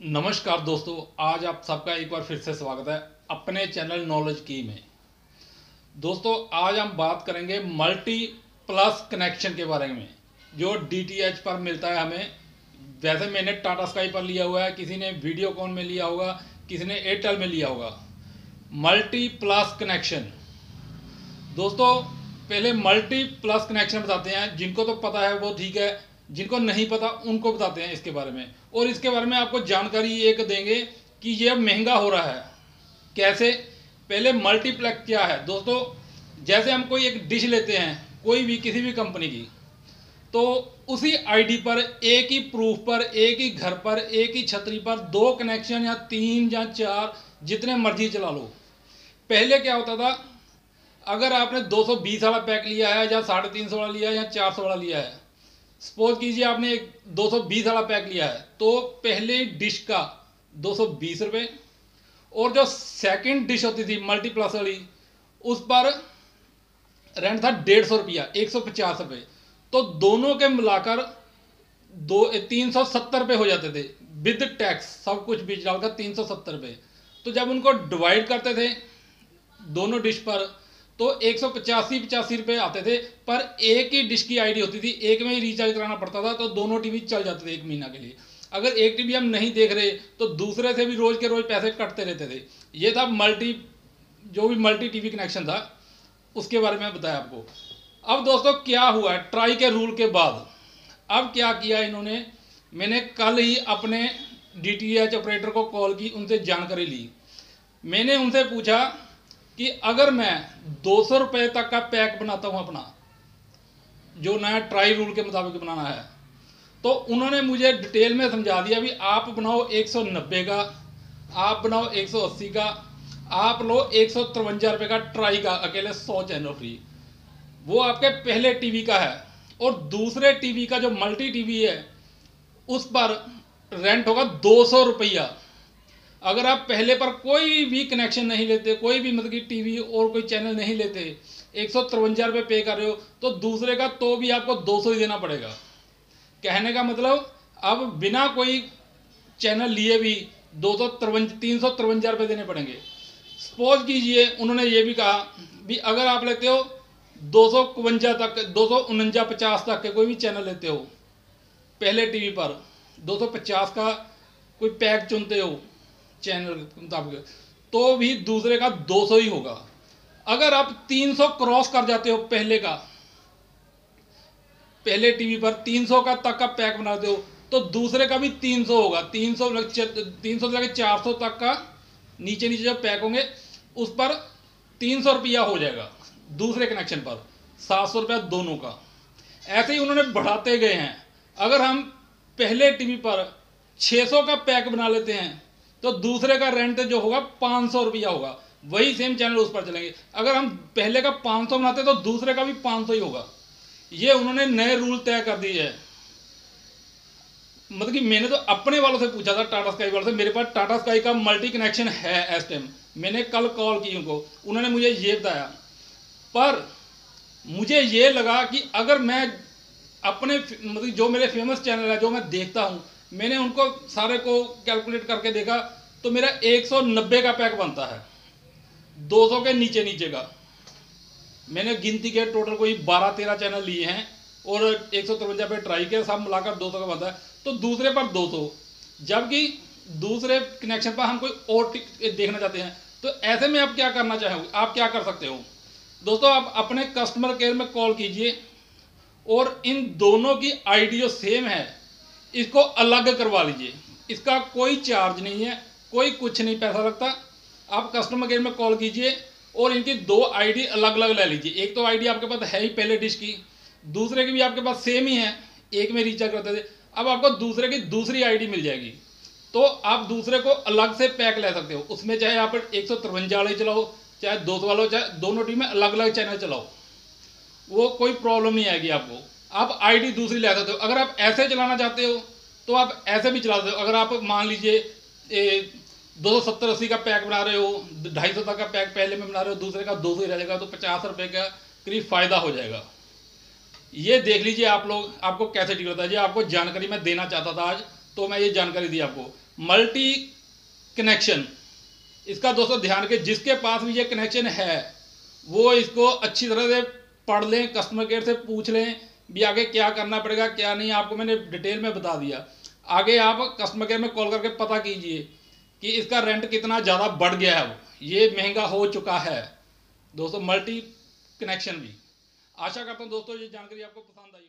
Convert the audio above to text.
नमस्कार दोस्तों, आज आप सबका एक बार फिर से स्वागत है अपने चैनल नॉलेज की में। दोस्तों, आज हम बात करेंगे मल्टी प्लस कनेक्शन के बारे में जो डीटीएच पर मिलता है हमें। वैसे मैंने टाटा स्काई पर लिया हुआ है, किसी ने वीडियोकॉन में लिया होगा, किसी ने एयरटेल में लिया होगा। मल्टी प्लस कनेक्शन दोस्तों, पहले मल्टी प्लस कनेक्शन बताते हैं। जिनको तो पता है वो ठीक है, जिनको नहीं पता उनको बताते हैं इसके बारे में। और इसके बारे में आपको जानकारी एक देंगे कि ये अब महंगा हो रहा है कैसे। पहले मल्टीप्लेक्स क्या है दोस्तों, जैसे हम कोई एक डिश लेते हैं कोई भी किसी भी कंपनी की, तो उसी आईडी पर एक ही प्रूफ पर एक ही घर पर एक ही छतरी पर दो कनेक्शन या तीन या चार जितने मर्जी चला लो। पहले क्या होता था, अगर आपने 220 वाला पैक लिया है या 350 वाला लिया है या 400 वाला लिया है, सपोज कीजिए आपने एक 220 वाला पैक लिया है, तो पहले डिश का 220 रुपये और जो सेकंड डिश होती थी मल्टीप्लस वाली उस पर रेंट था 150 रुपया, 150 रुपये। तो दोनों के मिलाकर 370 रुपये हो जाते थे विद टैक्स, सब कुछ बीच डालकर 370 रुपये। तो जब उनको डिवाइड करते थे दोनों डिश पर तो 185 रुपये आते थे। पर एक ही डिश की आईडी होती थी, एक में ही रिचार्ज कराना पड़ता था, तो दोनों टीवी चल जाते थे एक महीना के लिए। अगर एक टीवी हम नहीं देख रहे तो दूसरे से भी रोज के रोज पैसे कटते रहते थे। ये था जो भी मल्टी टीवी कनेक्शन था उसके बारे में बताया आपको। अब दोस्तों क्या हुआ ट्राई के रूल के बाद, अब क्या किया इन्होंने, मैंने कल ही अपने डीटीएच ऑपरेटर को कॉल की, उनसे जानकारी ली। मैंने उनसे पूछा कि अगर मैं 200 रुपये तक का पैक बनाता हूं अपना, जो नया ट्राई रूल के मुताबिक बनाना है, तो उन्होंने मुझे डिटेल में समझा दिया भी आप बनाओ 190 का, आप बनाओ 180 का, आप लो 153 रुपये का ट्राई का अकेले 100 चैनल फ्री। वो आपके पहले टीवी का है। और दूसरे टीवी का जो मल्टी टीवी है उस पर रेंट होगा 200 रुपया। अगर आप पहले पर कोई भी कनेक्शन नहीं लेते, कोई भी मतलब कि टीवी और कोई चैनल नहीं लेते, 153 रुपये पे कर रहे हो, तो दूसरे का तो भी आपको 200 ही देना पड़ेगा। कहने का मतलब अब बिना कोई चैनल लिए भी 353 रुपये देने पड़ेंगे। सपोज कीजिए उन्होंने ये भी कहा भी अगर आप लेते हो 252 तक, 249 तक के कोई भी चैनल लेते हो पहले टीवी पर, 250 का कोई पैक चुनते हो चैनल के मुताबिक, तो भी दूसरे का 200 ही होगा। अगर आप 300 क्रॉस कर जाते हो पहले टीवी पर 300 का तक का पैक बनाते हो, तो दूसरे का भी 300 होगा। 300 से लेकर 400 तक का नीचे नीचे जो पैक होंगे उस पर 300 रुपया हो जाएगा। दूसरे कनेक्शन पर 700 रुपया दोनों का। ऐसे ही उन्होंने बढ़ाते गए हैं। अगर हम पहले टीवी पर 600 का पैक बना लेते हैं तो दूसरे का रेंट जो होगा 500 रुपया होगा। वही सेम चैनल उस पर चलेंगे। अगर हम पहले का 500 बनाते तो दूसरे का भी 500 ही होगा। ये उन्होंने नए रूल तय कर दिए है। मतलब कि मैंने तो अपने वालों से पूछा था, टाटा स्काई वालों से। मेरे पास टाटा स्काई का मल्टी कनेक्शन है इस टाइम। मैंने कल कॉल की उनको, उन्होंने मुझे ये बताया। पर मुझे ये लगा कि अगर मैं अपने मतलब जो मेरे फेमस चैनल है जो मैं देखता हूँ, मैंने उनको सारे को कैलकुलेट करके देखा तो मेरा 190 का पैक बनता है, 200 के नीचे नीचे का। मैंने गिनती के टोटल कोई 12-13 चैनल लिए हैं और 153 पे ट्राई किया, सब मिलाकर 200 का बनता है। तो दूसरे पर 200, जबकि दूसरे कनेक्शन पर हम कोई और देखना चाहते हैं। तो ऐसे में आप क्या करना चाहोगे, आप क्या कर सकते हो दोस्तों, आप अपने कस्टमर केयर में कॉल कीजिए और इन दोनों की आईडी जो सेम है इसको अलग करवा लीजिए। इसका कोई चार्ज नहीं है, कोई कुछ नहीं पैसा लगता। आप कस्टमर केयर में कॉल कीजिए और इनकी दो आईडी अलग अलग ले लीजिए। एक तो आईडी आपके पास है ही पहले डिश की, दूसरे की भी आपके पास सेम ही है, एक में रिचार्ज करते थे। अब आपको दूसरे की दूसरी आईडी मिल जाएगी, तो आप दूसरे को अलग से पैक ले सकते हो। उसमें चाहे आप 153 वाले चलाओ, चाहे 200 वाला, चाहे दोनों टीम में अलग अलग चैनल चलाओ, वो कोई प्रॉब्लम नहीं आएगी आपको। आप आईडी दूसरी ले सकते हो। अगर आप ऐसे चलाना चाहते हो तो आप ऐसे भी चला सकते हो। अगर आप मान लीजिए 270-80 का पैक बना रहे हो, 250 तक का पैक पहले में बना रहे हो, दूसरे का 200 ही रह जाएगा, तो 50 रुपये का करीब फायदा हो जाएगा। ये देख लीजिए आप लोग, आपको कैसे ठीक होता है। ये आपको जानकारी मैं देना चाहता था आज, तो मैं ये जानकारी दी आपको। मल्टी कनेक्शन, इसका दोस्तों ध्यान के जिसके पास भी ये कनेक्शन है वो इसको अच्छी तरह से पढ़ लें, कस्टमर केयर से पूछ लें भी आगे क्या करना पड़ेगा क्या नहीं। आपको मैंने डिटेल में बता दिया, आगे आप कस्टमर केयर में कॉल करके पता कीजिए कि इसका रेंट कितना ज़्यादा बढ़ गया है, ये महंगा हो चुका है दोस्तों, मल्टी कनेक्शन भी। आशा करता हूँ दोस्तों ये जानकारी आपको पसंद आई।